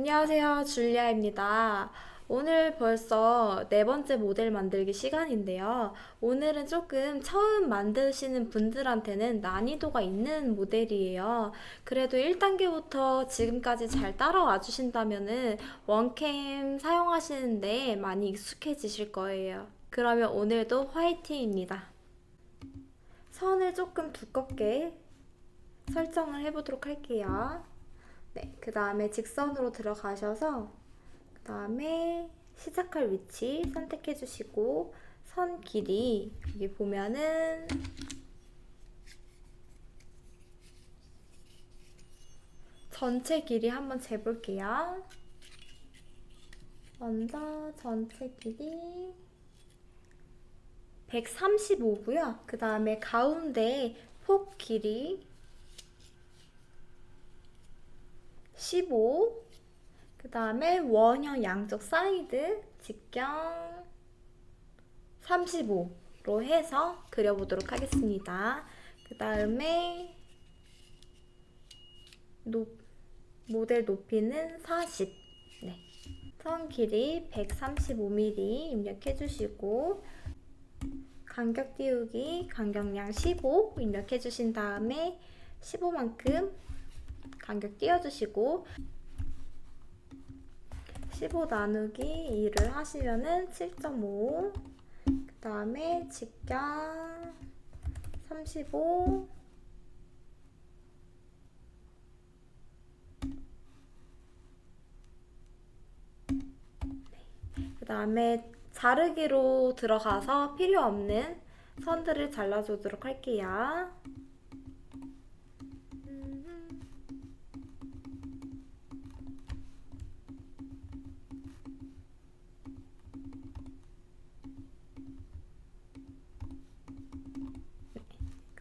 안녕하세요, 줄리아입니다. 오늘 벌써 네 번째 모델 만들기 시간인데요. 오늘은 조금 처음 만드시는 분들한테는 난이도가 있는 모델이에요. 그래도 1단계부터 지금까지 잘 따라와 주신다면은 원캠 사용하시는데 많이 익숙해지실 거예요. 그러면 오늘도 화이팅입니다. 선을 조금 두껍게 설정을 해보도록 할게요. 네, 그 다음에 직선으로 들어가셔서 그 다음에 시작할 위치 선택해 주시고 선 길이 여기 보면은 전체 길이 한번 재볼게요. 먼저 전체 길이 135고요. 그 다음에 가운데 폭 길이 15, 그 다음에 원형 양쪽 사이드 직경 35로 해서 그려보도록 하겠습니다. 그 다음에 모델 높이는 40, 네. 선 길이 135mm 입력해 주시고 간격 띄우기 간격량 15 입력해 주신 다음에 15만큼 간격 띄워주시고 15 나누기 2를 하시면은 7.5, 그 다음에 직경 35, 그 다음에 자르기로 들어가서 필요 없는 선들을 잘라주도록 할게요.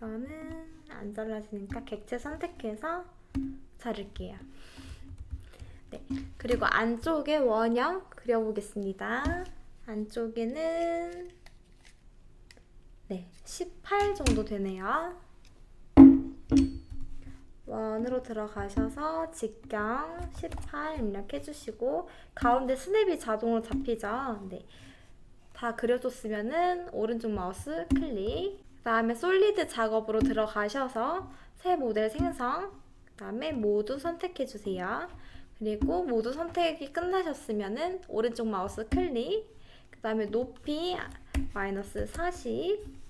이거는 안 잘라지니까 객체 선택해서 자를게요. 네, 그리고 안쪽에 원형 그려보겠습니다. 안쪽에는 네, 18 정도 되네요. 원으로 들어가셔서 직경 18 입력해 주시고 가운데 스냅이 자동으로 잡히죠. 네, 다 그려줬으면은 오른쪽 마우스 클릭, 그 다음에 솔리드 작업으로 들어가셔서 새 모델 생성, 그 다음에 모두 선택해 주세요. 그리고 모두 선택이 끝나셨으면은 오른쪽 마우스 클릭, 그 다음에 높이 마이너스 40,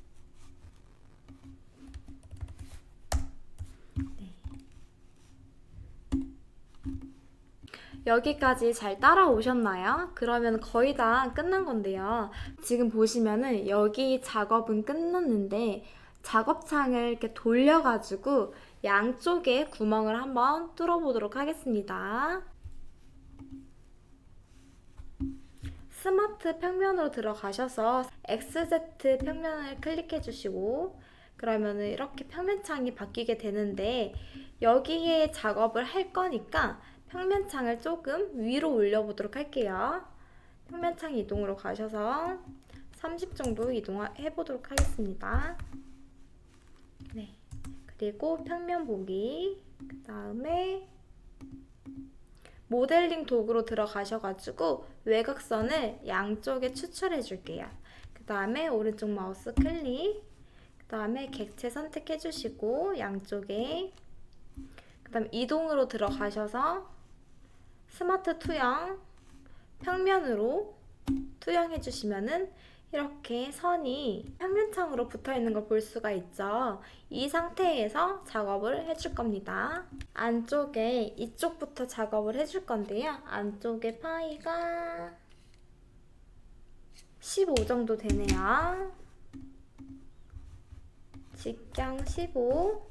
여기까지 잘 따라오셨나요? 그러면 거의 다 끝난 건데요. 지금 보시면은 여기 작업은 끝났는데 작업창을 이렇게 돌려가지고 양쪽에 구멍을 한번 뚫어보도록 하겠습니다. 스마트 평면으로 들어가셔서 XZ 평면을 클릭해 주시고 그러면은 이렇게 평면창이 바뀌게 되는데 여기에 작업을 할 거니까 평면창을 조금 위로 올려보도록 할게요. 평면창 이동으로 가셔서 30 정도 이동해 보도록 하겠습니다. 네. 그리고 평면 보기, 그 다음에 모델링 도구로 들어가셔가지고 외곽선을 양쪽에 추출해 줄게요. 그 다음에 오른쪽 마우스 클릭, 그 다음에 객체 선택해 주시고 양쪽에, 그 다음 이동으로 들어가셔서 스마트 투영, 평면으로 투영해 주시면은 이렇게 선이 평면창으로 붙어 있는 걸 볼 수가 있죠. 이 상태에서 작업을 해줄 겁니다. 안쪽에 이쪽부터 작업을 해줄 건데요. 안쪽에 파이가 15 정도 되네요. 직경 15,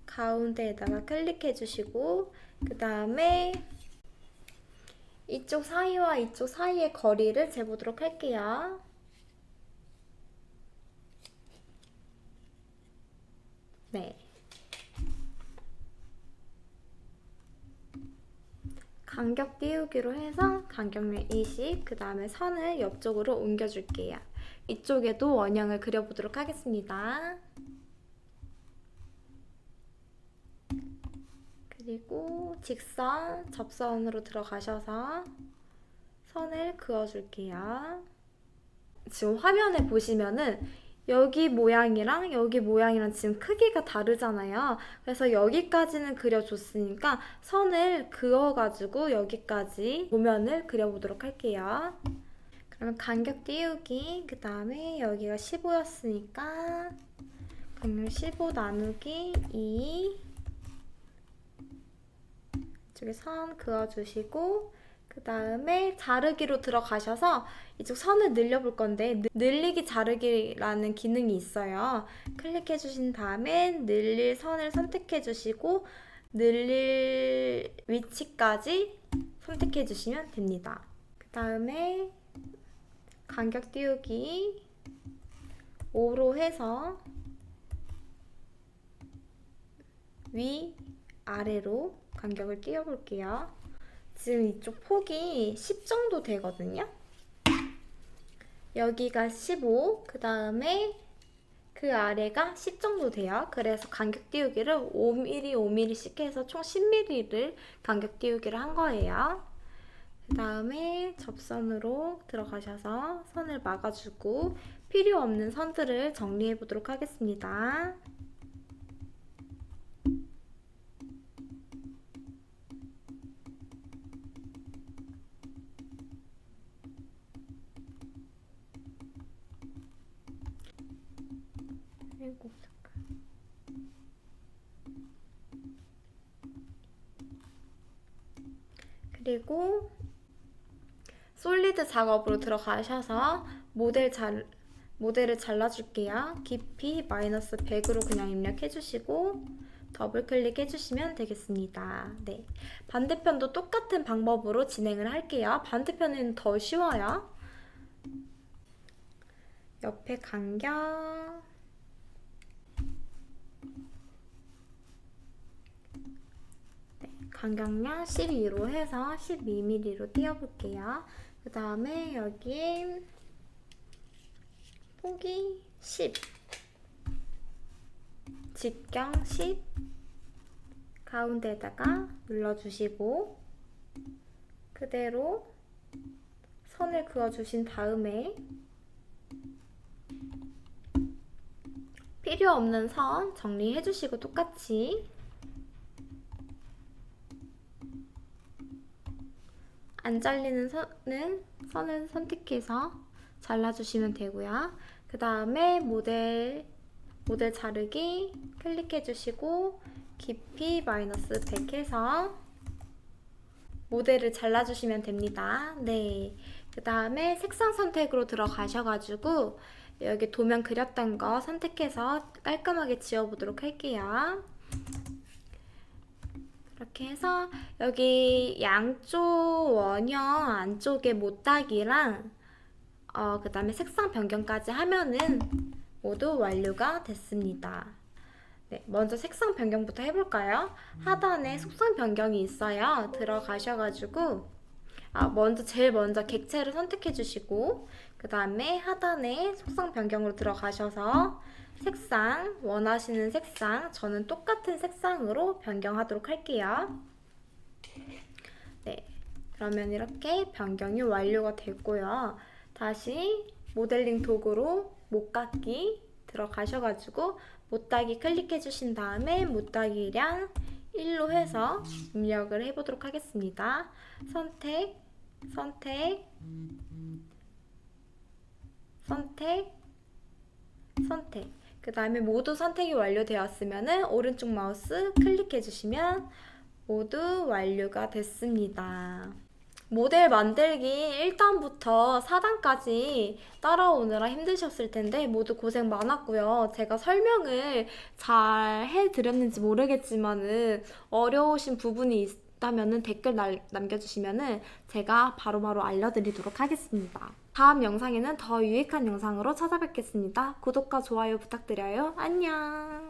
가운데에다가 클릭해 주시고 그 다음에 이쪽 사이와 이쪽 사이의 거리를 재보도록 할게요. 네. 간격 띄우기로 해서 간격량 20, 그 다음에 선을 옆쪽으로 옮겨줄게요. 이쪽에도 원형을 그려보도록 하겠습니다. 그리고 직선, 접선으로 들어가셔서 선을 그어줄게요. 지금 화면에 보시면은 여기 모양이랑 여기 모양이랑 지금 크기가 다르잖아요. 그래서 여기까지는 그려줬으니까 선을 그어가지고 여기까지 도면을 그려보도록 할게요. 그러면 간격 띄우기, 그 다음에 여기가 15였으니까 간격 15 나누기 2 이쪽에 선 그어주시고 그 다음에 자르기로 들어가셔서 이쪽 선을 늘려볼 건데 늘리기 자르기라는 기능이 있어요. 클릭해 주신 다음에 늘릴 선을 선택해 주시고 늘릴 위치까지 선택해 주시면 됩니다. 그 다음에 간격 띄우기 5로 해서 위 아래로 간격을 띄워 볼게요. 지금 이쪽 폭이 10 정도 되거든요. 여기가 15, 그 다음에 그 아래가 10 정도 돼요. 그래서 간격 띄우기를 5mm, 5mm씩 해서 총 10mm를 간격 띄우기를 한 거예요. 그 다음에 접선으로 들어가셔서 선을 막아주고 필요 없는 선들을 정리해 보도록 하겠습니다. 그리고 솔리드 작업으로 들어가셔서 모델을 잘라줄게요. 깊이 마이너스 100으로 그냥 입력해주시고 더블 클릭해주시면 되겠습니다. 네, 반대편도 똑같은 방법으로 진행을 할게요. 반대편은 더 쉬워요. 옆에 간격 간격량 12로 해서 12mm로 띄워볼게요. 그 다음에 여기 폭이 10, 직경 10, 가운데에다가 눌러주시고 그대로 선을 그어주신 다음에 필요 없는 선 정리해주시고 똑같이 안 잘리는 선을 선택해서 잘라주시면 되고요. 그 다음에 모델 자르기 클릭해주시고 깊이 마이너스 100 해서 모델을 잘라주시면 됩니다. 네. 그 다음에 색상 선택으로 들어가셔가지고 여기 도면 그렸던 거 선택해서 깔끔하게 지워보도록 할게요. 이렇게 해서 여기 양쪽 원형 안쪽에 못따기랑 그 다음에 색상 변경까지 하면은 모두 완료가 됐습니다. 네, 먼저 색상 변경부터 해볼까요? 하단에 속성 변경이 있어요. 들어가셔가지고 제일 먼저 객체를 선택해 주시고 그 다음에 하단에 속성 변경으로 들어가셔서 색상, 원하시는 색상, 저는 똑같은 색상으로 변경하도록 할게요. 네, 그러면 이렇게 변경이 완료가 됐고요. 다시 모델링 도구로 못깎기 들어가셔가지고 못따기 클릭해 주신 다음에 못따기량 1로 해서 입력을 해보도록 하겠습니다. 선택, 선택, 선택, 선택. 그 다음에 모두 선택이 완료되었으면 오른쪽 마우스 클릭해 주시면 모두 완료가 됐습니다. 모델 만들기 1단부터 4단까지 따라오느라 힘드셨을 텐데 모두 고생 많았고요. 제가 설명을 잘 해드렸는지 모르겠지만은 어려우신 부분이 있다면 댓글 남겨주시면 제가 바로바로 알려드리도록 하겠습니다. 다음 영상에는 더 유익한 영상으로 찾아뵙겠습니다. 구독과 좋아요 부탁드려요. 안녕.